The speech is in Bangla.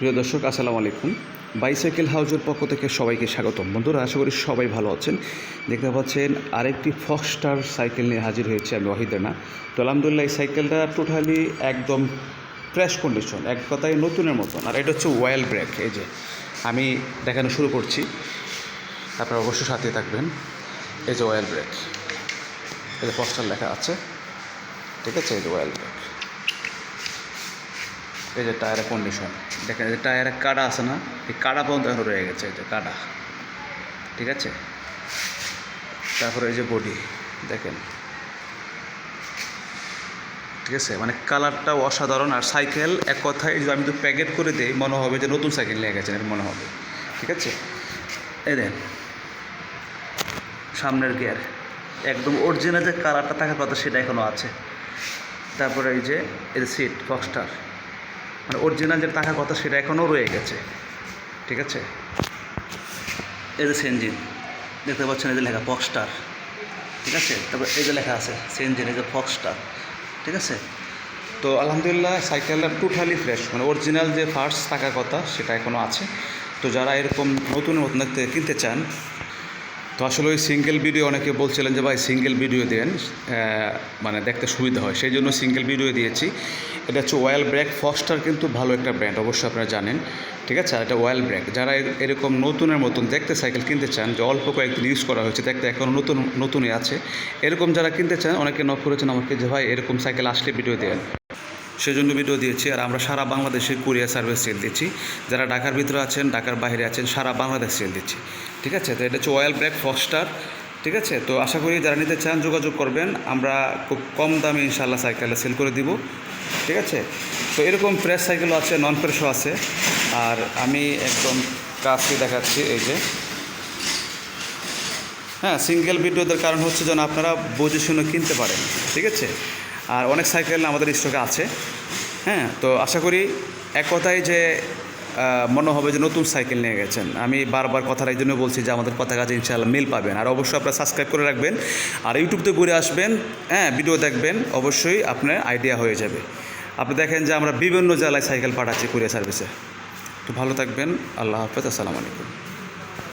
প্রিয় দর্শক, আসসালামু আলাইকুম। বাইসাইকেল হাউজের পক্ষ থেকে সবাইকে স্বাগতম। বন্ধুরা, আশা করি সবাই ভালো আছেন। দেখতে পাচ্ছেন আরেকটি ফক্সটার সাইকেল নিয়ে হাজির হয়েছে আমি ওয়াহিদ রানা। তো আলহামদুলিল্লাহ, এই সাইকেলটা টোটালি একদম ফ্রেশ কন্ডিশন, এক কথায় নতুনের মতন। আর এটা হচ্ছে ওয়েল ব্রেক। এই যে আমি দেখানো শুরু করছি, আপনারা অবশ্যই সাথে থাকবেন। এই যে ওয়েল ব্রেক, এই যে ফক্সটার লেখা আছে, ঠিক আছে। এই যে ওয়েল ব্রেক, এই যে টায়ারের কন্ডিশন দেখেন। এই যে টায়ারের কাটা আছে না, এই কাটা পর্যন্ত এখন রয়ে গেছে। এই যে কাটা, ঠিক আছে। তারপরে এই যে বডি দেখেন, ঠিক আছে। মানে কালারটাও অসাধারণ। আর সাইকেল এক কথায় যদি আমি তো প্যাকেট করে দিই, মনে হবে যে নতুন সাইকেল নিয়ে গেছেন, এর মনে হবে, ঠিক আছে। এই দেন সামনের গিয়ার একদম অরিজিনাল যে কালারটা থাকার কথা সেটা এখনও আছে। তারপরে এই যে সিট ফক্সটার, মানে অরিজিনাল যেটা থাকার কথা সেটা এখনও রয়ে গেছে, ঠিক আছে। এই যে সেঞ্জিন দেখতে পাচ্ছেন, এই যে লেখা ফক্সটার, ঠিক আছে। তারপর এই যে লেখা আছে সেঞ্জিন, এই যে ফক্সটার, ঠিক আছে। তো আলহামদুলিল্লাহ, সাইকেলটা টোটালি ফ্রেশ, মানে অরিজিনাল যে পার্টস থাকার কথা সেটা এখনও আছে। তো যারা এরকম নতুন নতুন কিনতে চান, তো আসলে ওই সিঙ্গেল ভিডিও অনেকে বলছিলেন যে ভাই সিঙ্গেল ভিডিও দেন, মানে দেখতে সুবিধা হয়, সেই জন্য সিঙ্গেল ভিডিও দিয়েছি। এটা হচ্ছে ওয়েল ব্রেক। ফক্সটার কিন্তু ভালো একটা ব্র্যান্ড, অবশ্যই আপনারা জানেন, ঠিক আছে। আর এটা ওয়েল ব্রেক। যারা এরকম নতুনের মতন দেখতে সাইকেল কিনতে চান, যে অল্প কয়েকদিন ইউজ করা হয়েছে, দেখতে এখনও নতুনই আছে, এরকম যারা কিনতে চান, অনেকে নক করেছেন আমাকে যে ভাই এরকম সাইকেল আসলে ভিডিও দেন, সেজন্য ভিডিও দিয়েছি। আর আমরা সারা বাংলাদেশে কুরিয়ার সার্ভিস সেল দিচ্ছি। যারা ঢাকার ভিতরে আছেন, ঢাকার বাইরে আছেন, সারা বাংলাদেশ সেল দিচ্ছি, ঠিক আছে। তো এটা হচ্ছে ওয়েল ব্রেক ফক্সটার, ঠিক আছে। তো আশা করি যারা নিতে চান যোগাযোগ করবেন, আমরা খুব কম দামে ইনশাআল্লাহ সাইকেলটা সেল করে দিব, ঠিক আছে। তো এরকম ফ্রেশ সাইকেলও আছে, নন ফ্রেশও আছে। আর আমি একদম কাছে দেখাচ্ছি, এই যে হ্যাঁ, সিঙ্গেল ভিডিওদের কারণ হচ্ছে যেন আপনারা বুঝে শুনে কিনতে পারেন, ঠিক আছে। আর অনেক সাইকেল আমাদের স্টকে আছে, হ্যাঁ। তো আশা করি এক কথায় যে মনে হবে যে নতুন সাইকেল নিয়ে গেছেন। আমি বারবার কথাটা এই জন্য বলছি যে আমাদের কথা কাজে ইনশাআল্লাহ মিল পাবেন। আর অবশ্যই আপনারা সাবস্ক্রাইব করে রাখবেন, আর ইউটিউবতে ঘুরে আসবেন, হ্যাঁ, ভিডিও দেখবেন, অবশ্যই আপনার আইডিয়া হয়ে যাবে। আপনি দেখেন যে আমরা বিভিন্ন জেলায় সাইকেল পাঠাচ্ছি কুরিয়ার সার্ভিসে। তো ভালো থাকবেন, আল্লাহ হাফেজ, আসসালামু আলাইকুম।